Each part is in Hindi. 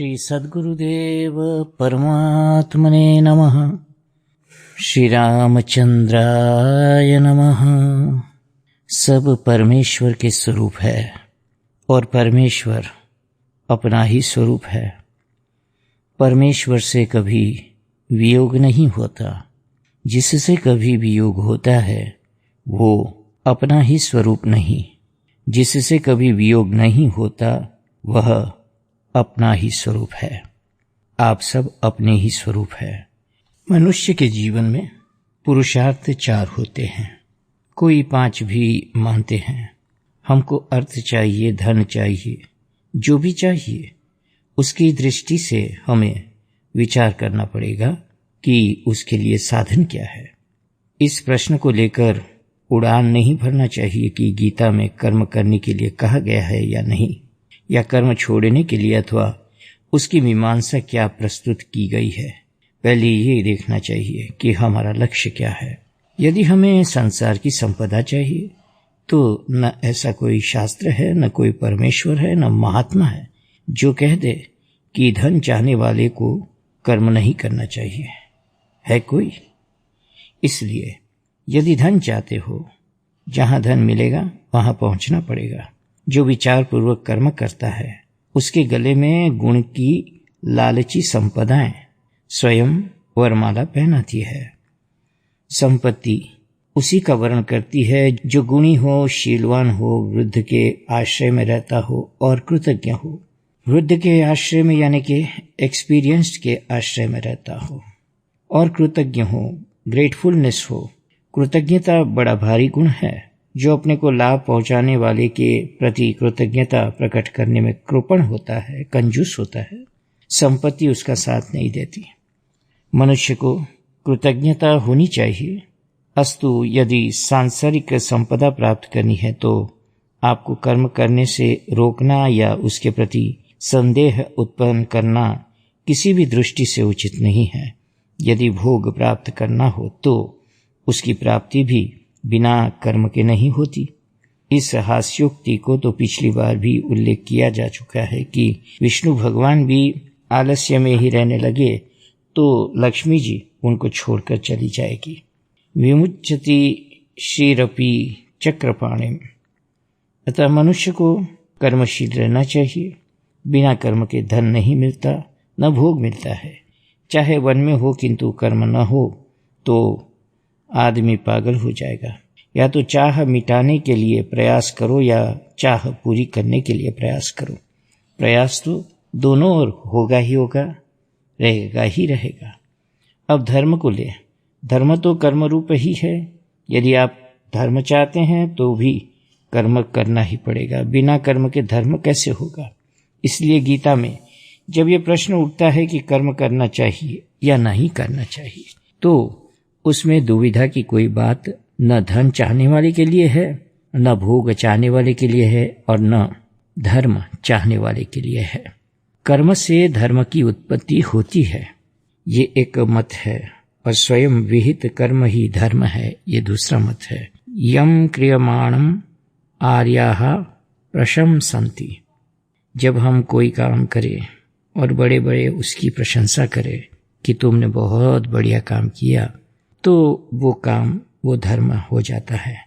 श्री सद्गुरुदेव परमात्मने नमः। श्री रामचंद्राय नमः। सब परमेश्वर के स्वरूप है और परमेश्वर अपना ही स्वरूप है। परमेश्वर से कभी वियोग नहीं होता। जिससे कभी वियोग होता है वो अपना ही स्वरूप नहीं। जिससे कभी वियोग नहीं होता वह अपना ही स्वरूप है। आप सब अपने ही स्वरूप है। मनुष्य के जीवन में पुरुषार्थ 4 होते हैं, कोई 5 भी मानते हैं। हमको अर्थ चाहिए, धन चाहिए, जो भी चाहिए उसकी दृष्टि से हमें विचार करना पड़ेगा कि उसके लिए साधन क्या है। इस प्रश्न को लेकर उड़ान नहीं भरना चाहिए कि गीता में कर्म करने के लिए कहा गया है या नहीं, या कर्म छोड़ने के लिए अथवा उसकी मीमांसा क्या प्रस्तुत की गई है। पहले ये देखना चाहिए कि हमारा लक्ष्य क्या है। यदि हमें संसार की संपदा चाहिए तो न ऐसा कोई शास्त्र है, न कोई परमेश्वर है, न महात्मा है जो कह दे कि धन चाहने वाले को कर्म नहीं करना चाहिए। है कोई? इसलिए यदि धन चाहते हो, जहां धन मिलेगा वहां पहुंचना पड़ेगा। जो विचार पूर्वक कर्म करता है उसके गले में गुण की लालची संपदाएं स्वयं वरमाला पहनाती है। संपत्ति उसी का वर्ण करती है जो गुणी हो, शीलवान हो, वृद्ध के आश्रय में रहता हो और कृतज्ञ हो। वृद्ध के आश्रय में यानी कि एक्सपीरियंस्ड के आश्रय में रहता हो और कृतज्ञ हो, ग्रेटफुलनेस हो। कृतज्ञता बड़ा भारी गुण है। जो अपने को लाभ पहुंचाने वाले के प्रति कृतज्ञता प्रकट करने में कृपण होता है, कंजूस होता है, संपत्ति उसका साथ नहीं देती। मनुष्य को कृतज्ञता होनी चाहिए। अस्तु यदि सांसारिक संपदा प्राप्त करनी है तो आपको कर्म करने से रोकना या उसके प्रति संदेह उत्पन्न करना किसी भी दृष्टि से उचित नहीं है। यदि भोग प्राप्त करना हो तो उसकी प्राप्ति भी बिना कर्म के नहीं होती। इस हास्योक्ति को तो पिछली बार भी उल्लेख किया जा चुका है कि विष्णु भगवान भी आलस्य में ही रहने लगे तो लक्ष्मी जी उनको छोड़कर चली जाएगी। विमुच्यति श्रीरपि चक्रपाणिम। अतः मनुष्य को कर्मशील रहना चाहिए। बिना कर्म के धन नहीं मिलता, न भोग मिलता है। चाहे वन में हो किंतु कर्म न हो तो आदमी पागल हो जाएगा। या तो चाह मिटाने के लिए प्रयास करो या चाह पूरी करने के लिए प्रयास करो। प्रयास तो दोनों ओर होगा ही होगा, रहेगा ही रहेगा। अब धर्म को ले। धर्म तो कर्म रूप ही है। यदि आप धर्म चाहते हैं तो भी कर्म करना ही पड़ेगा। बिना कर्म के धर्म कैसे होगा? इसलिए गीता में जब ये प्रश्न उठता है कि कर्म करना चाहिए या नहीं करना चाहिए तो उसमें दुविधा की कोई बात न धन चाहने वाले के लिए है, न भोग चाहने वाले के लिए है और न धर्म चाहने वाले के लिए है। कर्म से धर्म की उत्पत्ति होती है, ये एक मत है, और स्वयं विहित कर्म ही धर्म है, ये दूसरा मत है। यम क्रियमाणम आर्याः प्रशंसन्ति। जब हम कोई काम करें और बड़े बड़े उसकी प्रशंसा करें कि तुमने बहुत बढ़िया काम किया तो वो काम, वो धर्म हो जाता है।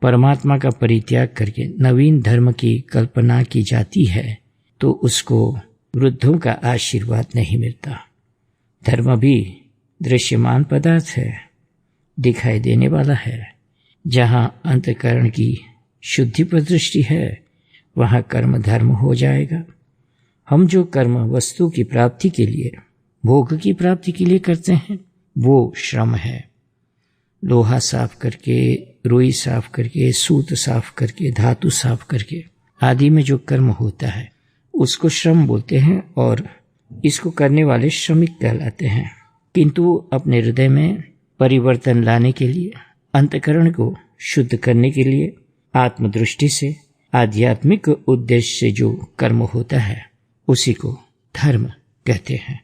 परमात्मा का परित्याग करके नवीन धर्म की कल्पना की जाती है तो उसको वृद्धों का आशीर्वाद नहीं मिलता। धर्म भी दृश्यमान पदार्थ है, दिखाई देने वाला है। जहाँ अंतःकरण की शुद्धि पर दृष्टि है वहाँ कर्म धर्म हो जाएगा। हम जो कर्म वस्तु की प्राप्ति के लिए, भोग की प्राप्ति के लिए करते हैं वो श्रम है। लोहा साफ करके, रुई साफ करके, सूत साफ करके, धातु साफ करके आदि में जो कर्म होता है उसको श्रम बोलते हैं और इसको करने वाले श्रमिक कहलाते हैं। किंतु अपने हृदय में परिवर्तन लाने के लिए, अंतःकरण को शुद्ध करने के लिए, आत्मदृष्टि से, आध्यात्मिक उद्देश्य से जो कर्म होता है उसी को धर्म कहते हैं।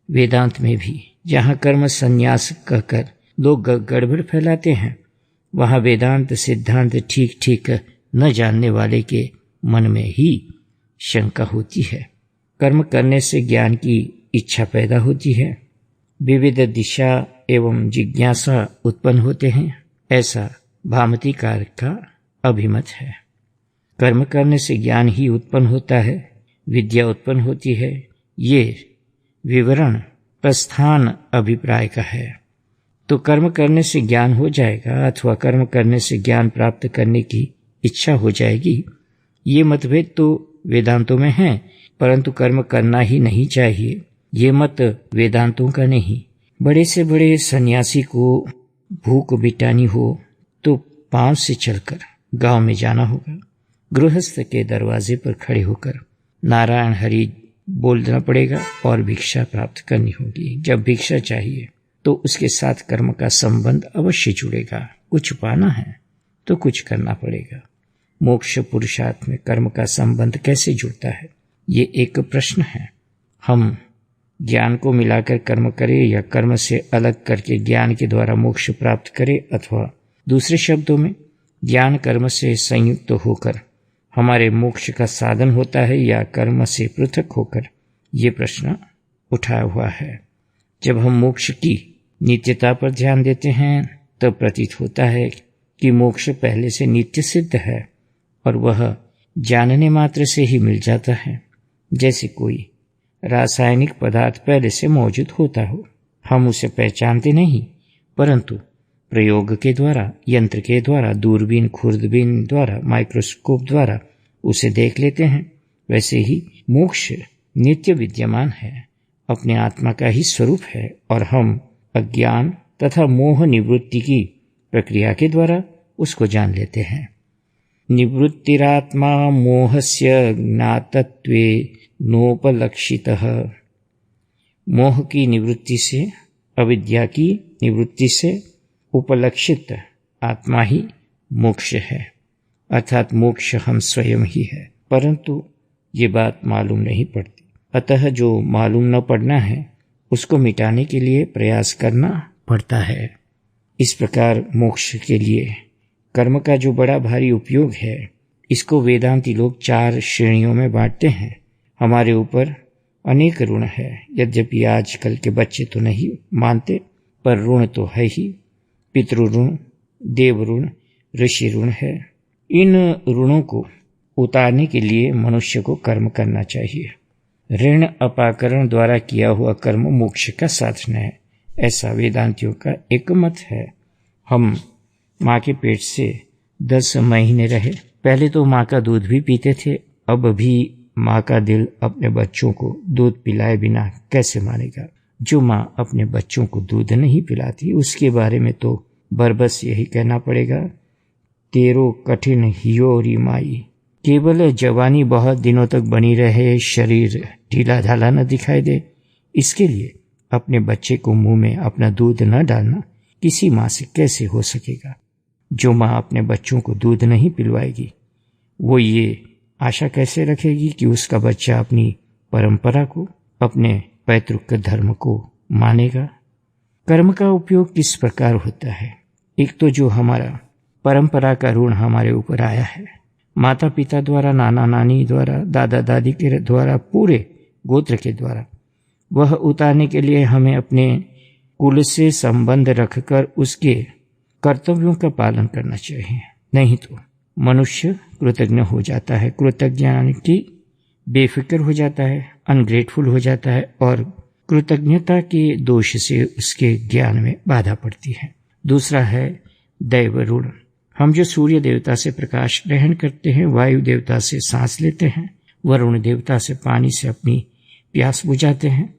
वेदांत में भी जहाँ कर्म संन्यास कहकर लोग गड़बड़ फैलाते हैं वहाँ वेदांत सिद्धांत ठीक ठीक न जानने वाले के मन में ही शंका होती है। कर्म करने से ज्ञान की इच्छा पैदा होती है, विविध दिशा एवं जिज्ञासा उत्पन्न होते हैं, ऐसा भामतीकार का अभिमत है। कर्म करने से ज्ञान ही उत्पन्न होता है, विद्या उत्पन्न होती है, ये विवरण प्रस्थान अभिप्राय का है। तो कर्म करने से ज्ञान हो जाएगा अथवा कर्म करने से ज्ञान प्राप्त करने की इच्छा हो जाएगी, ये मतभेद तो वेदांतों में है, परंतु कर्म करना ही नहीं चाहिए, ये मत वेदांतों का नहीं। बड़े से बड़े सन्यासी को भूख मिटानी हो तो पांव से चलकर गांव में जाना होगा, गृहस्थ के दरवाजे पर खड़े होकर नारायण हरि बोलना पड़ेगा और भिक्षा प्राप्त करनी होगी। जब भिक्षा चाहिए तो उसके साथ कर्म का संबंध अवश्य जुड़ेगा। कुछ पाना है तो कुछ करना पड़ेगा। मोक्ष पुरुषार्थ में कर्म का संबंध कैसे जुड़ता है, ये एक प्रश्न है। हम ज्ञान को मिलाकर कर्म करें या कर्म से अलग करके ज्ञान के द्वारा मोक्ष प्राप्त करें, अथवा दूसरे शब्दों में ज्ञान कर्म से संयुक्त होकर हमारे मोक्ष का साधन होता है या कर्म से पृथक होकर, ये प्रश्न उठाया हुआ है। जब हम मोक्ष की नित्यता पर ध्यान देते हैं तब प्रतीत होता है कि मोक्ष पहले से नित्य सिद्ध है और वह जानने मात्र से ही मिल जाता है, जैसे कोई रासायनिक पदार्थ पहले से मौजूद होता हो। हम उसे पहचानते नहीं, परंतु प्रयोग के द्वारा, यंत्र के द्वारा, दूरबीन, खुर्दबीन द्वारा, माइक्रोस्कोप द्वारा उसे देख लेते हैं। वैसे ही मोक्ष नित्य विद्यमान है, अपने आत्मा का ही स्वरूप है और हम अज्ञान तथा मोह निवृत्ति की प्रक्रिया के द्वारा उसको जान लेते हैं। निवृत्तिरात्मा मोहस्य ज्ञातत्वे नोपलक्षितः। मोह की निवृत्ति से, अविद्या की निवृत्ति से उपलक्षित आत्मा ही मोक्ष है, अर्थात मोक्ष हम स्वयं ही है, परंतु ये बात मालूम नहीं पड़ती। अतः जो मालूम न पड़ना है उसको मिटाने के लिए प्रयास करना पड़ता है। इस प्रकार मोक्ष के लिए कर्म का जो बड़ा भारी उपयोग है, इसको वेदांती लोग 4 श्रेणियों में बांटते हैं। हमारे ऊपर अनेक ऋण है, यद्यपि आजकल के बच्चे तो नहीं मानते, पर ऋण तो है ही। पितृ ऋण, देव ऋण, ऋषि ऋण है। इन ऋणों को उतारने के लिए मनुष्य को कर्म करना चाहिए। ऋण अपाकरण द्वारा किया हुआ कर्म मोक्ष का साधन है, ऐसा वेदांतियों का एक मत है। हम माँ के पेट से 10 महीने रहे, पहले तो माँ का दूध भी पीते थे, अब भी माँ का दिल अपने बच्चों को दूध पिलाए बिना कैसे मानेगा। जो माँ अपने बच्चों को दूध नहीं पिलाती उसके बारे में तो बरबस यही कहना पड़ेगा, तेरो कठिन हियो री माई। केवल जवानी बहुत दिनों तक बनी रहे, शरीर ढीला ढाला न दिखाई दे, इसके लिए अपने बच्चे को मुंह में अपना दूध न डालना किसी माँ से कैसे हो सकेगा। जो माँ अपने बच्चों को दूध नहीं पिलवाएगी वो ये आशा कैसे रखेगी कि उसका बच्चा अपनी परंपरा को, अपने पैतृक धर्म को मानेगा। कर्म का उपयोग किस प्रकार होता है? एक तो जो हमारा परंपरा का ऋण हमारे ऊपर आया है, माता पिता द्वारा, नाना नानी द्वारा, दादा दादी के द्वारा, पूरे गोत्र के द्वारा, वह उतारने के लिए हमें अपने कुल से संबंध रखकर उसके कर्तव्यों का पालन करना चाहिए। नहीं तो मनुष्य कृतज्ञ हो जाता है, कृतज्ञ यानी कि बेफिक्र हो जाता है, अनग्रेटफुल हो जाता है और कृतज्ञता के दोष से उसके ज्ञान में बाधा पड़ती है। दूसरा है दैव ऋण। हम जो सूर्य देवता से प्रकाश ग्रहण करते हैं, वायु देवता से सांस लेते हैं, वरुण देवता से पानी से अपनी प्यास बुझाते हैं,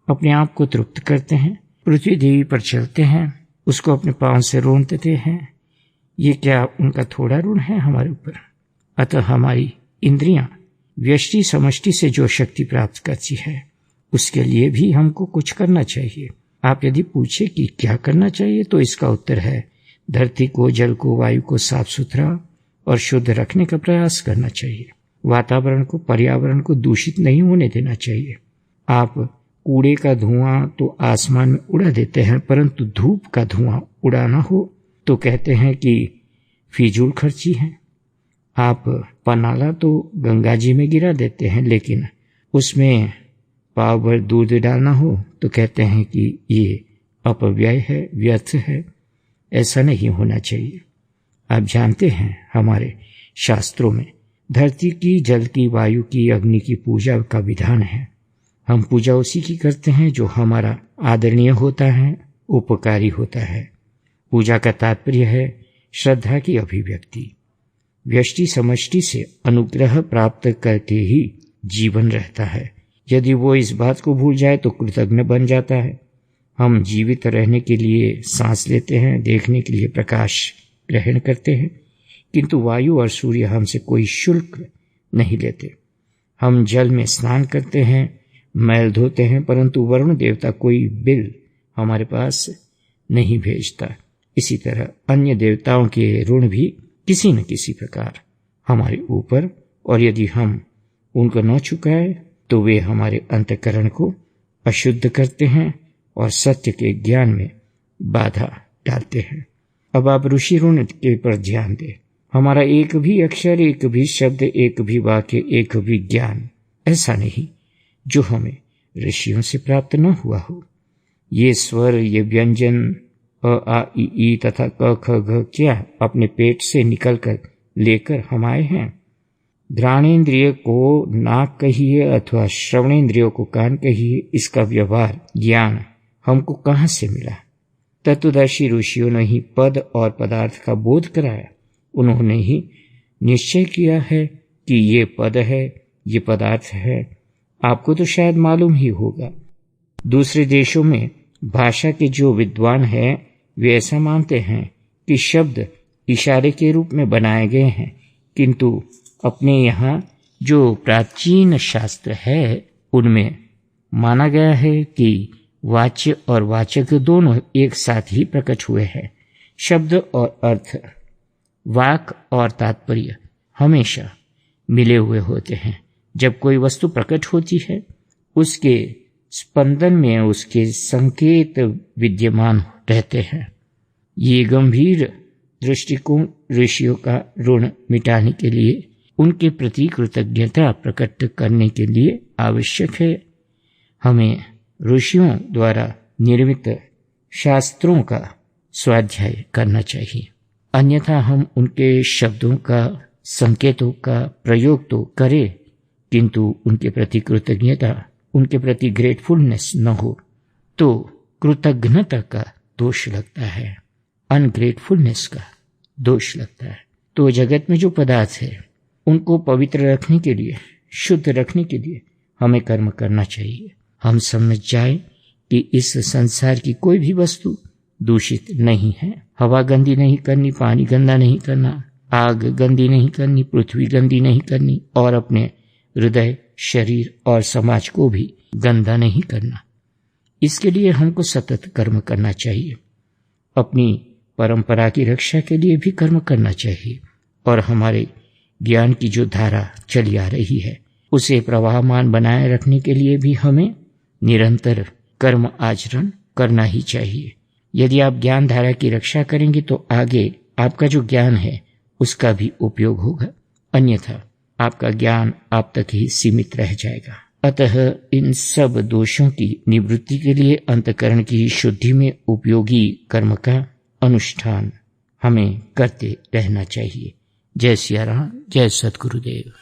अपने आप को तृप्त करते हैं, पृथ्वी देवी पर चलते हैं, उसको अपने पांव से रोंदते हैं, ये क्या उनका थोड़ा ऋण है हमारे ऊपर? अतः हमारी इंद्रियां व्यष्टि समष्टि से जो शक्ति प्राप्त करती है उसके लिए भी हमको कुछ करना चाहिए। आप यदि पूछे कि क्या करना चाहिए तो इसका उत्तर है धरती को, जल को, वायु को साफ सुथरा और शुद्ध रखने का प्रयास करना चाहिए। वातावरण को, पर्यावरण को दूषित नहीं होने देना चाहिए। आप कूड़े का धुआं तो आसमान में उड़ा देते हैं, परंतु धूप का धुआं उड़ाना हो तो कहते हैं कि फिजूल खर्ची है। आप पनाला तो गंगा जी में गिरा देते हैं, लेकिन उसमें पाव भर दूध डालना हो तो कहते हैं कि ये अपव्यय है, व्यर्थ है। ऐसा नहीं होना चाहिए। आप जानते हैं हमारे शास्त्रों में धरती की, जल की, वायु की, अग्नि की पूजा का विधान है। हम पूजा उसी की करते हैं जो हमारा आदरणीय होता है, उपकारी होता है। पूजा का तात्पर्य है श्रद्धा की अभिव्यक्ति। व्यष्टि समष्टि से अनुग्रह प्राप्त करके ही जीवन रहता है। यदि वो इस बात को भूल जाए तो कृतघ्न बन जाता है। हम जीवित रहने के लिए सांस लेते हैं, देखने के लिए प्रकाश ग्रहण करते हैं, किंतु वायु और सूर्य हमसे कोई शुल्क नहीं लेते। हम जल में स्नान करते हैं, मैल धोते हैं, परंतु वरुण देवता कोई बिल हमारे पास नहीं भेजता। इसी तरह अन्य देवताओं के ऋण भी किसी न किसी प्रकार हमारे ऊपर, और यदि हम उनको न चुकाए तो वे हमारे अंतःकरण को अशुद्ध करते हैं और सत्य के ज्ञान में बाधा डालते हैं। अब आप ऋषि ऋण के पर ध्यान दें। हमारा एक भी अक्षर, एक भी शब्द, एक भी वाक्य, एक भी ज्ञान ऐसा नहीं जो हमें ऋषियों से प्राप्त न हुआ हो। ये स्वर, ये व्यंजन अ, आ, इ, ई तथा क, ख, घ क्या अपने पेट से निकलकर लेकर हम आए हैं? घ्राणेन्द्रिय को नाक कहिए अथवा श्रवणेन्द्रियों को कान कहिए, इसका व्यवहार ज्ञान हमको कहाँ से मिला? तत्वदर्शी ऋषियों ने ही पद और पदार्थ का बोध कराया। उन्होंने ही निश्चय किया है कि ये पद है, ये पदार्थ है। आपको तो शायद मालूम ही होगा, दूसरे देशों में भाषा के जो विद्वान हैं वे ऐसा मानते हैं कि शब्द इशारे के रूप में बनाए गए हैं, किंतु अपने यहाँ जो प्राचीन शास्त्र है उनमें माना गया है कि वाच्य और वाचक दोनों एक साथ ही प्रकट हुए हैं। शब्द और अर्थ, वाक और तात्पर्य हमेशा मिले हुए होते हैं। जब कोई वस्तु प्रकट होती है उसके स्पंदन में उसके संकेत विद्यमान रहते हैं। ये गंभीर दृष्टिकोण ऋषियों का ऋण मिटाने के लिए, उनके प्रति कृतज्ञता प्रकट करने के लिए आवश्यक है। हमें ऋषियों द्वारा निर्मित शास्त्रों का स्वाध्याय करना चाहिए, अन्यथा हम उनके शब्दों का, संकेतों का प्रयोग तो करें, किंतु उनके प्रति कृतज्ञता, उनके प्रति ग्रेटफुलनेस न हो तो कृतज्ञता का दोष लगता है, अनग्रेटफुलनेस का दोष लगता है। तो जगत में जो पदार्थ है उनको पवित्र रखने के लिए, शुद्ध रखने के लिए हमें कर्म करना चाहिए। हम समझ जाए कि इस संसार की कोई भी वस्तु दूषित नहीं है। हवा गंदी नहीं करनी, पानी गंदा नहीं करना, आग गंदी नहीं करनी, पृथ्वी गंदी नहीं करनी, और अपने हृदय, शरीर और समाज को भी गंदा नहीं करना। इसके लिए हमको सतत कर्म करना चाहिए। अपनी परंपरा की रक्षा के लिए भी कर्म करना चाहिए, और हमारे ज्ञान की जो धारा चली आ रही है उसे प्रवाहमान बनाए रखने के लिए भी हमें निरंतर कर्म आचरण करना ही चाहिए। यदि आप ज्ञान धारा की रक्षा करेंगे तो आगे आपका जो ज्ञान है उसका भी उपयोग होगा, अन्यथा आपका ज्ञान आप तक ही सीमित रह जाएगा। अतः इन सब दोषों की निवृत्ति के लिए अंतःकरण की शुद्धि में उपयोगी कर्म का अनुष्ठान हमें करते रहना चाहिए। जय सिया राम, जय सद्गुरुदेव।